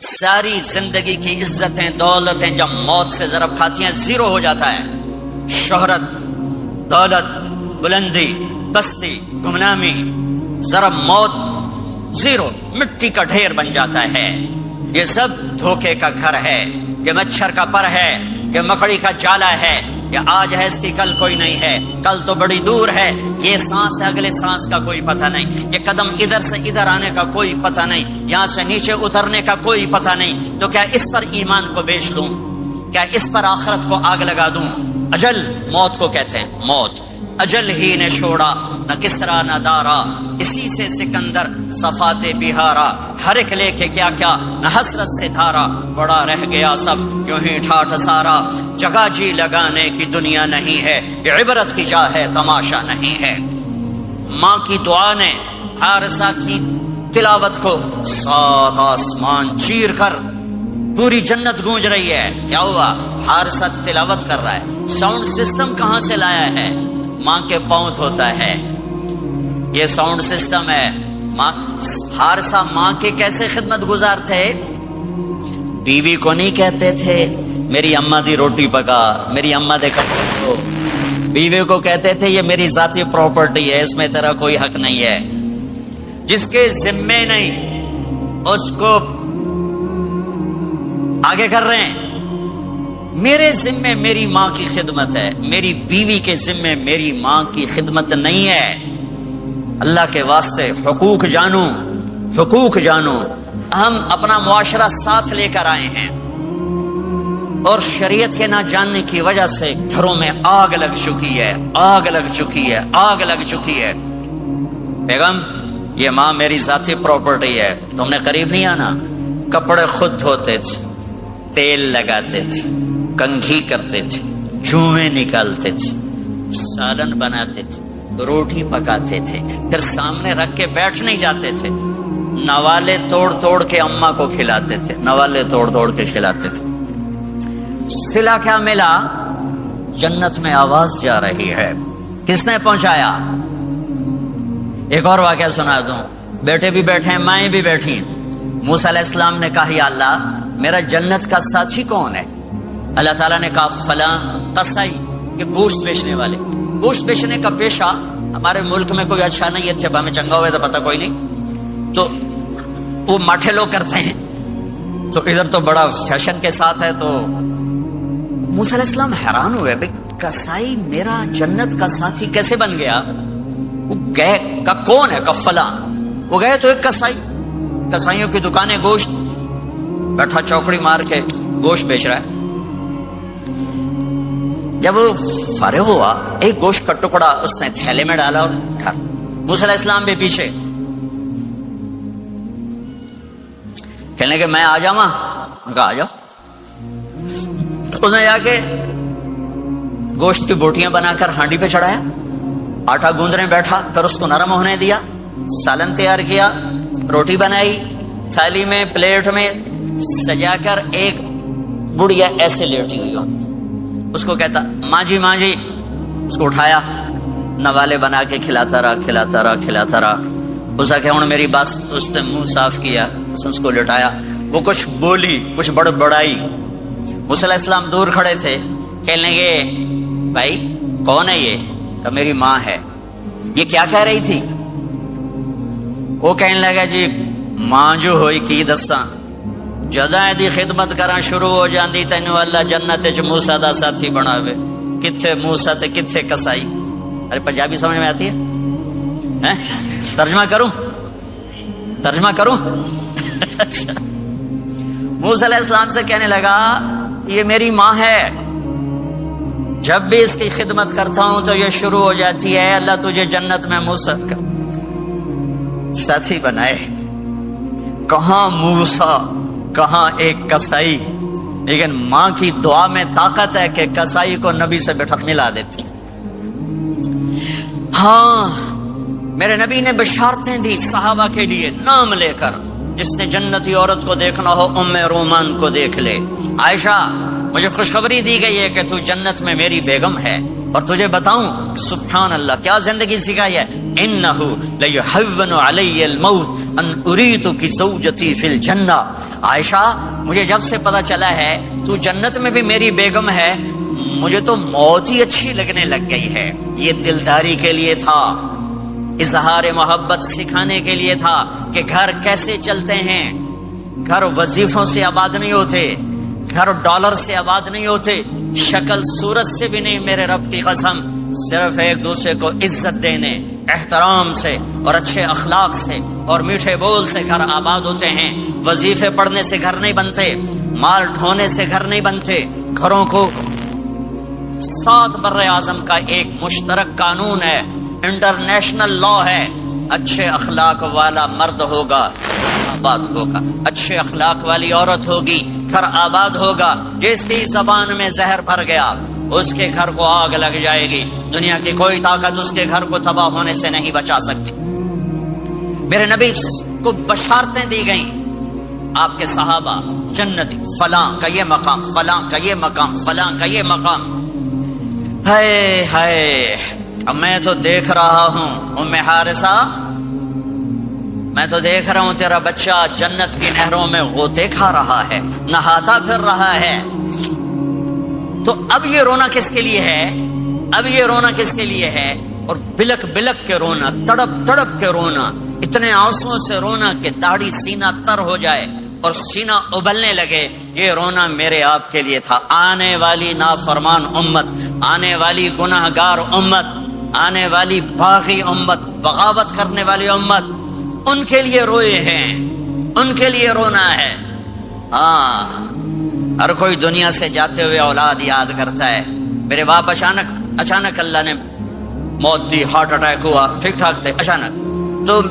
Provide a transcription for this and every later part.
ساری زندگی کی عزتیں دولتیں جب موت سے ضرب کھاتی ہیں زیرو ہو جاتا ہے. شہرت، دولت، بلندی، بستی، گمنامی، ضرب موت زیرو، مٹی کا ڈھیر بن جاتا ہے. یہ سب دھوکے کا گھر ہے، یہ مچھر کا پر ہے، یہ مکڑی کا جالا ہے. یہ آج ہے اس کی کل کوئی نہیں ہے، کل تو بڑی دور ہے. یہ سانس ہے، اگلے سانس کا کوئی پتہ نہیں. یہ قدم ادھر سے ادھر آنے کا کوئی پتہ نہیں، یہاں سے نیچے اترنے کا کوئی پتہ نہیں. تو کیا اس پر ایمان کو بیچ دوں؟ کیا اس پر آخرت کو آگ لگا دوں؟ اجل موت کو کہتے ہیں. موت اجل ہی نے چھوڑا، نہ کسرا نہ دارا، اسی سے سکندر صفات بہارا. ہر ایک لے کے کیا کیا، نہ حسرت سے دھارا، بڑا رہ گیا سب یوں ہی ٹھاٹھ سارا. جگہ جی لگانے کی دنیا نہیں ہے، یہ عبرت کی جا ہے، تماشا نہیں ہے. ماں کی دعا نے حارثہ کی تلاوت کو 7 آسمان چیر کر پوری جنت گونج رہی ہے. کیا ہوا؟ حارثہ تلاوت کر رہا ہے. ساؤنڈ سسٹم کہاں سے لایا ہے؟ ماں کے پاؤں ہوتا ہے یہ ساؤنڈ سسٹم ہے. ماں حارثہ ماں کے کیسے خدمت گزار تھے؟ بیوی کو نہیں کہتے تھے میری اماں دی روٹی پکا، میری اماں دے کپڑے دھو. بیوی کو کہتے تھے یہ میری ذاتی پراپرٹی ہے، اس میں تیرا کوئی حق نہیں ہے. جس کے ذمے نہیں اس کو آگے کر رہے ہیں. میرے ذمے میری ماں کی خدمت ہے، میری بیوی کے ذمے میری ماں کی خدمت نہیں ہے. اللہ کے واسطے حقوق جانو، حقوق جانو. ہم اپنا معاشرہ ساتھ لے کر آئے ہیں اور شریعت کے نہ جاننے کی وجہ سے گھروں میں آگ لگ چکی ہے، آگ لگ چکی ہے، آگ لگ چکی ہے. بیگم یہ ماں میری ذاتی پراپرٹی ہے، تم نے قریب نہیں آنا. کپڑے خود دھوتے تھے، تیل لگاتے تھے، کنگھی کرتے تھے، جوئیں نکالتے تھے، سالن بناتے تھے، روٹی پکاتے تھے، پھر سامنے رکھ کے بیٹھ نہیں جاتے تھے. نوالے توڑ توڑ کے اماں کو کھلاتے تھے، نوالے توڑ توڑ کے کھلاتے تھے. صلہ کیا ملا؟ جنت میں آواز جا رہی ہے. کس نے پہنچایا؟ ایک اور واقعہ سنا دوں. بیٹے بھی بیٹھے ہیں، مائیں بھی بیٹھی ہیں. موسیٰ علیہ السلام نے کہا یا اللہ میرا جنت کا ساتھی کون ہے؟ اللہ تعالیٰ نے کہا فلاں قصائی، یہ گوشت بیچنے والے. گوشت بیچنے کا پیشہ ہمارے ملک میں کوئی اچھا نہیں ہے، جب ہمیں چنگا ہوئے تو پتہ کوئی نہیں، تو وہ ماٹھے لوگ کرتے ہیں. تو ادھر تو بڑا فیشن کے ساتھ ہے. تو موسیٰ علیہ السلام حیران ہوئے بھئی قصائی میرا جنت کا ساتھی کیسے بن گیا؟ وہ گئے کہ کون ہے؟ کہ فلاں. وہ گئے تو ایک قصائی، قصائیوں کی دکانیں، گوشت، بیٹھا چوکڑی مار کے گوشت بیچ رہا ہے. جب وہ فارغ ہوا ایک گوشت کا ٹکڑا اس نے تھیلے میں ڈالا اور گھر. موسیٰ علیہ السلام بھی پیچھے. کہنے کہ میں آ جاؤں؟ کہا آ جاؤ. اس نے جا کے گوشت کی بوٹیاں بنا کر ہانڈی پہ چڑھایا، آٹا گوندنے بیٹھا، پھر اس کو نرم ہونے دیا، سالن تیار کیا، روٹی بنائی، تھالی میں پلیٹ میں سجا کر ایک بڑھیا ایسے لیٹی ہوئی ہو. اس کو کہتا ماں جی ماں جی. اس کو اٹھایا، نوالے بنا کے کھلاتا رہا کھلاتا رہا کھلاتا رہا. اس کا کہ ہوں میری بات. تو اس نے منہ صاف کیا، اس کو لٹایا. وہ کچھ بولی، کچھ بڑبڑائی. موسیٰ علیہ السلام دور کھڑے تھے. کہنے لگے بھائی کون ہے یہ؟ کہ میری ماں ہے. یہ کیا کہہ رہی تھی؟ وہ کہنے لگا جی ماں جو ہوئی کی دساں، جداں دی خدمت کراں شروع ہو جاندی تینوں اللہ جنت وچ موسیٰ دا ساتھی بناوے. کتھے موسیٰ تے کتھے قصائی. ارے پنجابی سمجھ میں آتی ہے؟ ترجمہ کروں؟ ترجمہ کروں؟ اچھا. موسیٰ علیہ السلام سے کہنے لگا یہ میری ماں ہے، جب بھی اس کی خدمت کرتا ہوں تو یہ شروع ہو جاتی ہے اللہ تجھے جنت میں موسیٰ کا ساتھی بنائے. کہاں موسیٰ، کہاں ایک قصائی. لیکن ماں کی دعا میں طاقت ہے کہ قصائی کو نبی سے بٹھا ملا دیتی. ہاں میرے نبی نے بشارتیں دی صحابہ کے لیے نام لے کر. جس نے جنتی عورت کو دیکھنا ہو ام رومان کو دیکھ لے. عائشہ مجھے خوشخبری دی گئی ہے کہ تو جنت میں میری بیگم ہے، اور تجھے بتاؤں سبحان اللہ کیا زندگی سکھائی ہے. انہ لیحون علی الموت ان اریدک زوجتی فی الجنہ، عائشہ مجھے جب سے پتا چلا ہے تو جنت میں بھی میری بیگم ہے، مجھے تو موت ہی اچھی لگنے لگ گئی ہے۔ یہ دلداری کے لیے تھا، اظہار محبت سکھانے کے لیے تھا کہ گھر کیسے چلتے ہیں۔ گھر وظیفوں سے آباد نہیں ہوتے، گھر ڈالر سے آباد نہیں ہوتے، شکل صورت سے بھی نہیں، میرے رب کی قسم، صرف ایک دوسرے کو عزت دینے، احترام سے اور اچھے اخلاق سے اور میٹھے بول سے گھر آباد ہوتے ہیں۔ وظیفے پڑھنے سے گھر نہیں بنتے، مال ڈھونے سے گھر نہیں بنتے۔ گھروں کو 7 بر اعظم کا ایک مشترک قانون ہے، انٹرنیشنل لا ہے، اچھے اخلاق والا مرد ہوگا آباد ہوگا، اچھے اخلاق والی عورت ہوگی گھر آباد ہوگا۔ جس کی زبان میں زہر بھر گیا اس کے گھر کو آگ لگ جائے گی، دنیا کی کوئی طاقت اس کے گھر کو تباہ ہونے سے نہیں بچا سکتی۔ میرے نبی کو بشارتیں دی گئیں، آپ کے صحابہ جنتی، فلاں کا یہ مقام، فلاں کا یہ مقام، فلاں کا یہ مقام۔ ہائے ہائے، اب میں تو دیکھ رہا ہوں ام حارثہ، میں تو دیکھ رہا ہوں تیرا بچہ جنت کی نہروں میں غوطے کھا رہا ہے، نہاتا پھر رہا ہے۔ تو اب یہ رونا کس کے لیے ہے؟ اب یہ رونا کس کے لیے ہے؟ اور بلک بلک کے رونا، تڑپ تڑپ کے رونا، اتنے آنسوؤں سے رونا کہ داڑھی سینہ تر ہو جائے اور سینہ ابلنے لگے، یہ رونا میرے آپ کے لیے تھا۔ آنے والی نافرمان امت، آنے والی گناہگار امت، آنے والی باغی امت، بغاوت کرنے والی امت، ان کے لیے روئے ہیں، ان کے لیے رونا ہے۔ ہاں، ہر کوئی دنیا سے جاتے ہوئے اولاد یاد کرتا ہے، میرے باپ اچانک اللہ نے موت دی، ہارٹ اٹیک ہوا، ٹھیک ٹھاک تھے، اچانک۔ تو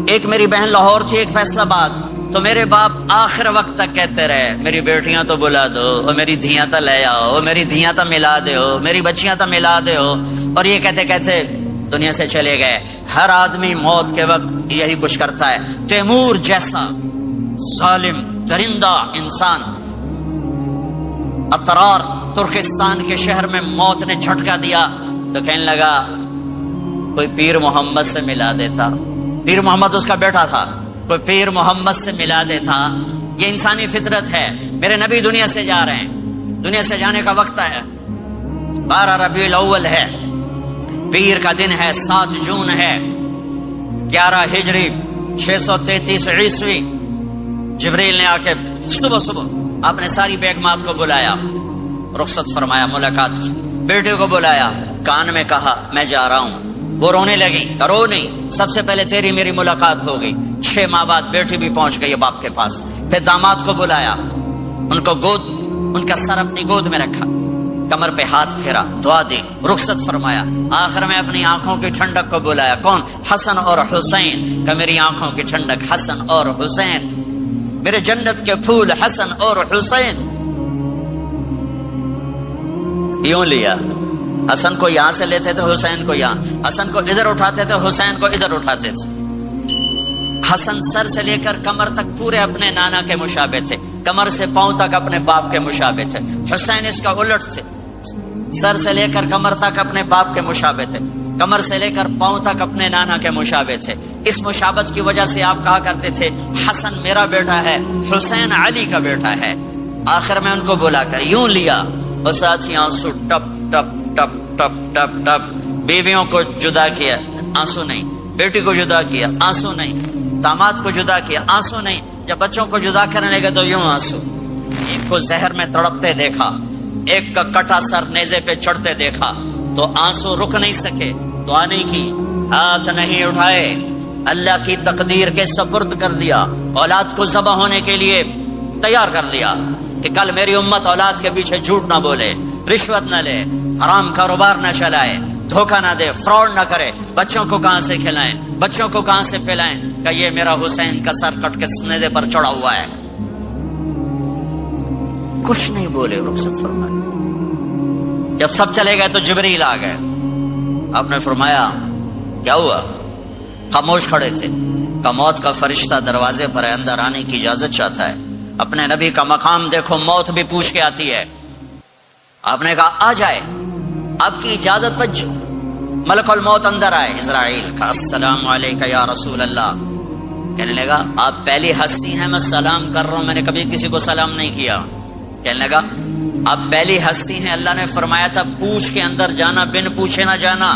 ایک میری بہن لاہور تھی، ایک فیصل آباد، تو میرے باپ آخر وقت تک کہتے رہے میری بیٹیاں تو بلا دو، اور میری دھیاں تو لے آؤ، اور میری دھیاں تو ملا دے ہو، میری بچیاں تو ملا دے ہو، اور یہ کہتے کہتے دنیا سے چلے گئے۔ ہر آدمی موت کے وقت یہی کچھ کرتا ہے۔ تیمور جیسا ظالم درندہ انسان اطرار ترکستان کے شہر میں موت نے جھٹکا دیا تو کہنے لگا کوئی پیر محمد سے ملا دیتا، پیر محمد اس کا بیٹا تھا، کوئی پیر محمد سے ملا دیتا۔ یہ انسانی فطرت ہے۔ میرے نبی دنیا سے جا رہے ہیں، دنیا سے جانے کا وقت ہے، 12 ربیع الاول ہے، پیر کا دن ہے، 7 جون ہے، 11 ہجری 633 عیسوی۔ جبریل نے آ کے صبح آپ نے ساری بیگمات کو بلایا، رخصت فرمایا، ملاقات کی، بیٹے کو بلایا، کان میں کہا میں جا رہا ہوں۔ وہ رونے لگی، رو نہیں، سب سے پہلے تیری میری ملاقات ہو گئی۔ 6 ماہ بعد بیٹی بھی پہنچ گئی باپ کے پاس۔ پھر داماد کو بلایا، ان کا سر اپنی گود میں رکھا، کمر پہ ہاتھ پھیرا، دعا دی، رخصت فرمایا۔ آخر میں اپنی آنکھوں کی ٹھنڈک کو بلایا، کون؟ حسن اور حسین، کہ میری آنکھوں کی ٹھنڈک حسن اور حسین، میرے جنت کے پھول حسن اور حسین۔ یوں لیا، حسن کو یہاں سے لیتے تھے، حسین کو یہاں، حسن کو ادھر اٹھاتے تھے، حسین کو ادھر اٹھاتے تھے۔ حسن سر سے لے کر کمر تک پورے اپنے نانا کے مشابہ تھے، کمر سے پاؤں تک اپنے باپ کے مشابہ تھے۔ حسین اس کا الٹ تھے، سر سے لے کر کمر تک اپنے باپ کے مشابہ تھے، کمر سے لے کر پاؤں تک اپنے نانا کے مشابہ تھے۔ اس مشابہت کی وجہ سے آپ کہا کرتے تھے حسن میرا بیٹا ہے، حسین علی کا بیٹا ہے۔ آخر میں ان کو بلا کر یوں لیا، اور ساتھ ہی آنسو ٹپ ٹپ ٹپ ٹپ ٹپ ٹپ۔ بیویوں کو جدا کیا، آنسو نہیں، بیٹی کو جدا کیا، آنسو نہیں، داماد کو جدا کیا، آنسو نہیں، جب بچوں کو جدا کرنے لگے تو یوں آنسو۔ ایک کو زہر میں تڑپتے دیکھا، ایک کا کٹا سر نیزے پہ چڑھتے دیکھا تو آنسو رک نہیں سکے، دعا نہیں کی، ہاتھ نہیں اٹھائے، اللہ کی تقدیر کے سپرد کر دیا، اولاد کو ذبح ہونے کے لیے تیار کر دیا کہ کل میری امت اولاد کے پیچھے جھوٹ نہ بولے، رشوت نہ لے، حرام کاروبار نہ چلائے، دھوکہ نہ دے، فراڈ نہ کرے، بچوں کو کہاں سے کھلائیں، بچوں کو کہاں سے پلائیں، کہ یہ میرا حسین کا سر کٹ کے نیزے پر چڑھا ہوا ہے۔ کچھ نہیں بولے، رخصت فرمایا۔ جب سب چلے گئے تو جبریل آ گئے، آپ نے فرمایا کیا ہوا؟ خاموش کھڑے تھے، کہ موت کا فرشتہ دروازے پر ہے، اندر آنے کی اجازت چاہتا ہے۔ اپنے نبی کا مقام دیکھو، موت بھی پوچھ کے آتی ہے۔ آپ نے کہا آ جائے، آپ کی اجازت پر ملک الموت اندر آئے، اسرائیل کا السلام علیکہ یا رسول اللہ، کہنے لگا آپ پہلی ہستی ہیں، میں سلام کر رہا ہوں، میں نے کبھی کسی کو سلام نہیں کیا۔ کہنے لگا آپ پہلی ہستی ہیں، اللہ نے فرمایا تھا پوچھ کے اندر جانا، بن پوچھے نہ جانا۔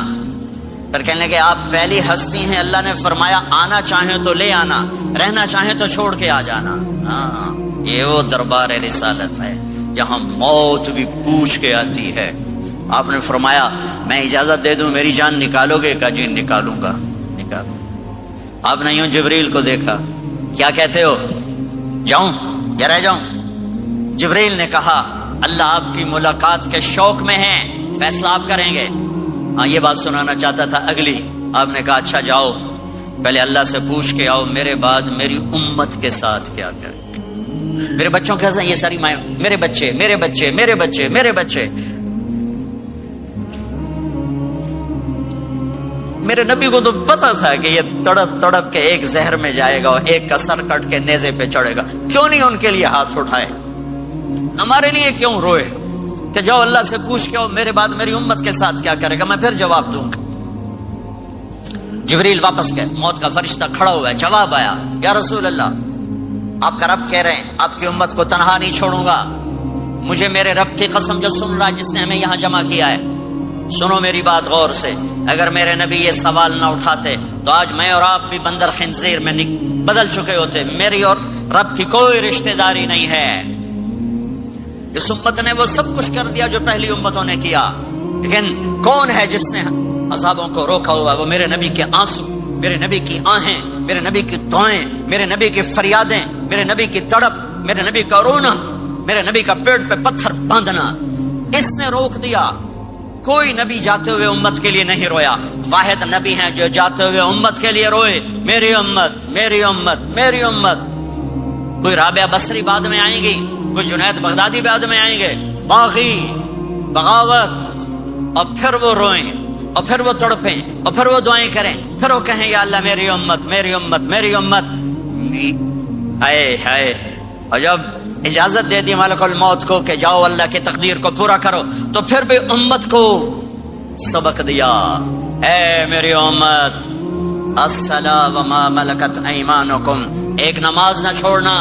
پھر کہنے لگے آپ پہلی ہستی ہیں، اللہ نے فرمایا آنا چاہیں تو لے آنا، رہنا چاہیں تو چھوڑ کے آ جانا۔ ہاں، یہ وہ دربار رسالت ہے جہاں موت بھی پوچھ کے آتی ہے۔ آپ نے فرمایا میں اجازت دے دوں میری جان نکالو گے؟ کہا جی نکالوں گا، نکالوں۔ آپ نے یوں جبریل کو دیکھا، کیا کہتے ہو، جاؤں یا رہ جاؤں؟ جبریل نے کہا اللہ آپ کی ملاقات کے شوق میں ہیں، فیصلہ آپ کریں گے۔ ہاں یہ بات سنانا چاہتا تھا اگلی۔ آپ نے کہا اچھا جاؤ، پہلے اللہ سے پوچھ کے آؤ میرے بعد میری امت کے ساتھ کیا کریں گے، میرے بچوں کے ساتھ، یہ ساری مائیں، میرے بچے میرے بچے میرے بچے میرے بچے۔ میرے نبی کو تو پتا تھا کہ یہ تڑپ تڑپ کے ایک زہر میں جائے گا اور ایک کا سر کٹ کے نیزے پہ چڑھے گا، کیوں نہیں ان کے لیے ہاتھ اٹھائے، ہمارے لیے کیوں روئے کہ جاؤ اللہ سے پوچھ کے میرے بعد میری امت کے ساتھ کیا کرے گا، میں پھر جواب دوں گا۔ جبریل واپس گئے، موت کا فرشتہ کھڑا ہوا ہے، جواب آیا یا رسول اللہ آپ کا رب کہہ رہے ہیں آپ کی امت کو تنہا نہیں چھوڑوں گا، مجھے میرے رب کی قسم جو سن رہا ہے جس نے ہمیں یہاں جمع کیا ہے، سنو میری بات غور سے، اگر میرے نبی یہ سوال نہ اٹھاتے تو آج میں اور آپ بھی بندر خنزیر میں بدل چکے ہوتے، میری اور رب کی کوئی رشتہ داری نہیں ہے۔ اس امت نے وہ سب کچھ کر دیا جو پہلی امتوں نے کیا، لیکن کون ہے جس نے عذابوں کو روکا ہوا؟ وہ میرے نبی کے آنسو، میرے نبی کی آہیں، میرے نبی کی دعائیں، میرے نبی کی فریادیں، میرے نبی کی تڑپ، میرے نبی کا رونا، میرے نبی کا پیٹ پہ پتھر باندھنا، اس نے روک دیا۔ کوئی نبی جاتے ہوئے امت کے لیے نہیں رویا، واحد نبی ہیں جو جاتے ہوئے امت کے لیے روئے، میری امت میری امت میری امت۔ کوئی رابعہ بصری بعد میں آئیں گی، کوئی جنید بغدادی بعد میں آئیں گے، باغی بغاوت، اور پھر وہ روئیں اور پھر وہ تڑپیں اور پھر وہ دعائیں کریں، پھر وہ کہیں یا اللہ میری امت میری امت میری امت۔ ہائے ہائے، اور جب اجازت دے دی ملک الموت کو کہ جاؤ اللہ کی تقدیر کو پورا کرو، تو پھر بھی امت کو سبق دیا، اے میری امت الصلاۃ وما ملکت ایمانکم، ایک نماز نہ چھوڑنا،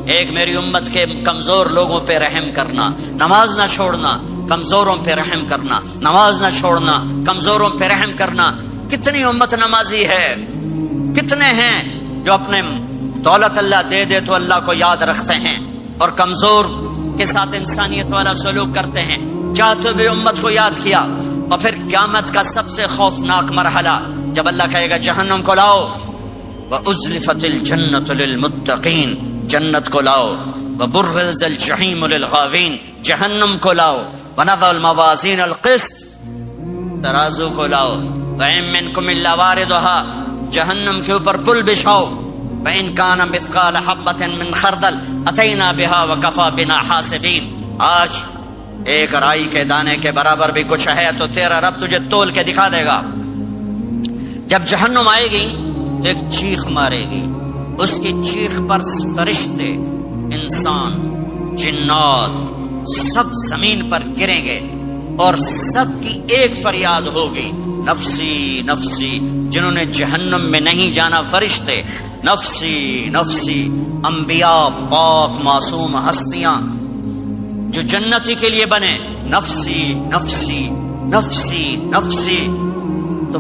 ایک میری امت کے کمزور لوگوں پہ رحم کرنا، نماز نہ چھوڑنا، کمزوروں پہ رحم کرنا، نماز نہ چھوڑنا، کمزوروں پہ رحم کرنا۔ کتنی امت نمازی ہے، کتنے ہیں جو اپنے دولت اللہ دے دے تو اللہ کو یاد رکھتے ہیں اور کمزور کے ساتھ انسانیت والا سلوک کرتے ہیں، چاہتے بھی امت کو یاد کیا۔ اور پھر قیامت کا سب سے خوفناک مرحلہ جب اللہ کہے گا جہنم کو لاؤ، وَأُزْلِفَتِ الْجَنَّةُ لِلْمُتَّقِينَ، جنت کو لاؤ، وَبُرِّزَ الْجَحِيمُ لِلْغَاوِينَ، جہنم کو لاؤ، وَنَضَعُ الْمَوَازِينَ الْقِسْطَ، ترازو کو لاؤ، وَإِن مِّنكُمْ إِلَّا وَارِدُهَا، جہنم کے اوپر پل بچھاؤ، وَإِن كَانَ مِثْقَالَ حَبَّةٍ مِّن خَرْدَلٍ أَتَيْنَا بِهَا وَكَفَىٰ بِنَا حَاسِبِينَ۔ آج ایک رائی کے دانے کے برابر بھی کچھ ہے تو تیرا رب تجھے تول کے دکھا دے گا۔ جب جہنم آئے گی تو ایک چیخ مارے گی، اس کی چیخ پر فرشتے، انسان، جنات سب زمین پر گریں گے اور سب کی ایک فریاد ہوگی، نفسی نفسی۔ جنہوں نے جہنم میں نہیں جانا فرشتے، نفسی نفسی۔ انبیاء، پاک معصوم ہستیاں جو جنتی کے لیے بنے، نفسی نفسی نفسی نفسی۔ تو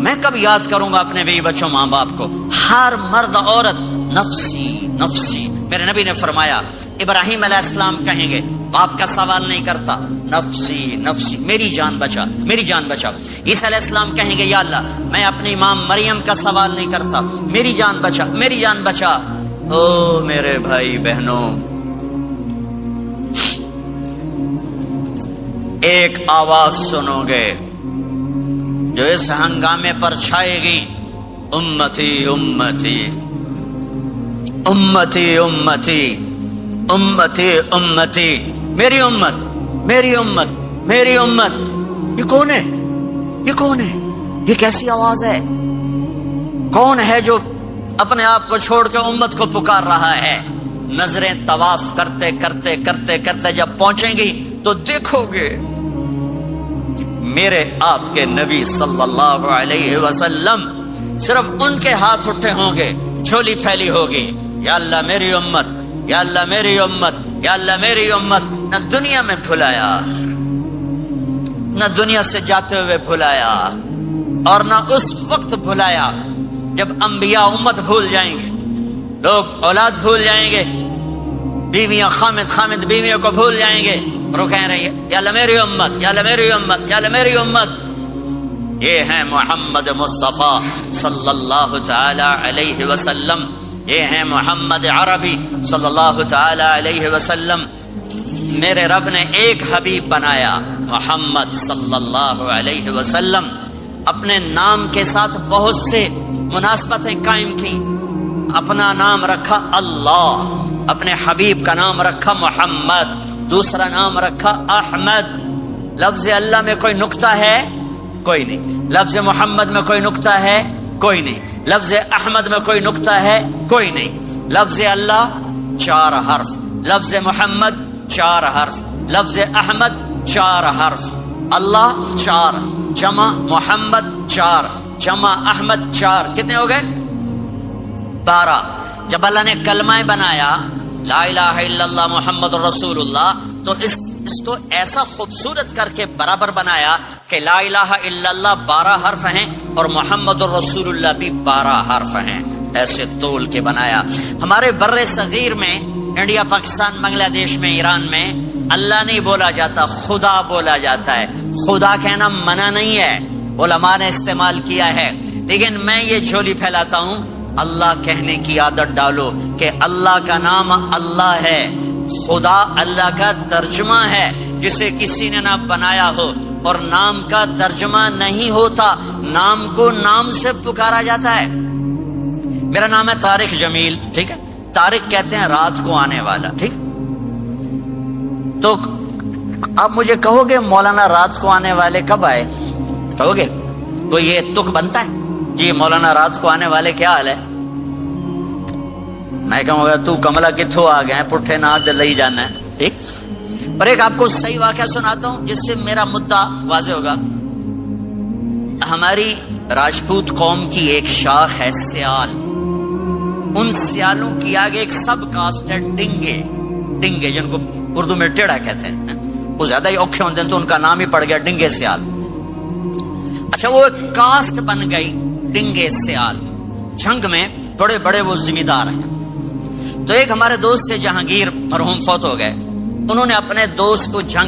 میں کب یاد کروں گا اپنے بیوی بچوں ماں باپ کو؟ ہر مرد عورت نفسی نفسی۔ میرے نبی نے فرمایا ابراہیم علیہ السلام کہیں گے، باپ کا سوال نہیں کرتا، نفسی نفسی، میری جان بچا میری جان بچا۔ عیسیٰ علیہ السلام کہیں گے یا اللہ میں اپنی ماں مریم کا سوال نہیں کرتا، میری جان بچا میری جان بچا۔ او میرے بھائی بہنوں، ایک آواز سنو گے جو اس ہنگامے پر چھائے گی، امتی امتی امتی امتی امتی امتی، میری امت میری امت میری امت۔ یہ کون ہے؟ یہ کون ہے؟ یہ کیسی آواز ہے؟ کون ہے جو اپنے آپ کو چھوڑ کے امت کو پکار رہا ہے؟ نظریں طواف کرتے کرتے کرتے کرتے جب پہنچیں گی تو دیکھو گے میرے آپ کے نبی صلی اللہ علیہ وسلم صرف ان کے ہاتھ اٹھے ہوں گے، جھولی پھیلی ہوگی، یا اللہ میری امت، یا اللہ میری امت، یا اللہ میری امت. نہ دنیا میں بھلایا، نہ دنیا سے جاتے ہوئے بھلایا، اور نہ اس وقت بھلایا جب انبیاء امت بھول جائیں گے، لوگ اولاد بھول جائیں گے، بیویاں خامد بیویوں کو بھول جائیں گے، اور وہ کہہ رہے ہیں یا اللہ میری امت، یا اللہ میری امت، یا اللہ میری امت. یہ ہیں محمد مصطفیٰ صلی اللہ تعالی علیہ وسلم، یہ ہیں محمد عربی صلی اللہ تعالی علیہ وسلم. میرے رب نے ایک حبیب بنایا محمد صلی اللہ علیہ وسلم، اپنے نام کے ساتھ بہت سے مناسبتیں قائم کی. اپنا نام رکھا اللہ، اپنے حبیب کا نام رکھا محمد، دوسرا نام رکھا احمد. لفظ اللہ میں کوئی نقطہ ہے؟ کوئی نہیں. لفظ محمد میں کوئی نقطہ ہے؟ کوئی نہیں. لفظ احمد میں کوئی نقطہ ہے؟ کوئی نہیں. لفظ اللہ 4 حرف، لفظ محمد 4 حرف، لفظ احمد 4 حرف. اللہ 4 جمع محمد 4 جمع احمد 4، کتنے ہو گئے؟ 12. جب اللہ نے کلمہ بنایا لا الہ الا اللہ محمد رسول اللہ، تو اس کو ایسا خوبصورت کر کے برابر بنایا کہ لا الہ الا اللہ 12 حرف ہیں اور محمد الرسول اللہ بھی 12 حرف ہیں. ایسے تول کے بنایا. ہمارے بر صغیر میں، انڈیا، پاکستان، بنگلہ دیش میں، ایران میں اللہ نہیں بولا جاتا، خدا بولا جاتا ہے. خدا کہنا منع نہیں ہے، علماء نے استعمال کیا ہے، لیکن میں یہ جھولی پھیلاتا ہوں اللہ کہنے کی عادت ڈالو کہ اللہ کا نام اللہ ہے. خدا اللہ کا ترجمہ ہے جسے کسی نے نہ بنایا ہو، اور نام کا ترجمہ نہیں ہوتا، نام کو نام سے پکارا جاتا ہے. میرا نام ہے طارق جمیل، ٹھیک ہے؟ طارق کہتے ہیں رات کو آنے والا، ٹھیک؟ تو آپ مجھے کہو گے مولانا رات کو آنے والے کب آئے؟ کہو گے کوئی یہ تک بنتا ہے جی مولانا رات کو آنے والے کیا حال ہے؟ میں کہوں گا تو کملا کتھوں آ گئے پٹھے نار دل ہی جانا ہے، ٹھیک؟ پر ایک آپ کو صحیح واقعہ سناتا ہوں جس سے میرا مدعا واضح ہوگا. ہماری راجپوت قوم کی ایک شاخ ہے سیال. ان سیالوں کی آگے ایک سب کاسٹ ہے ڈنگے، جن کو اردو میں ٹیڑا کہتے ہیں. وہ زیادہ ہی اوکھے ہوتے ہیں تو ان کا نام ہی پڑ گیا ڈنگے سیال. اچھا، وہ ایک کاسٹ بن گئی ڈنگے سیال. جنگ میں بڑے بڑے وہ ذمہ دار ہیں. تو ایک ہمارے دوست سے جہانگیر مرحوم فوت ہو گئے، انہوں نے اپنے دوست کو جنگ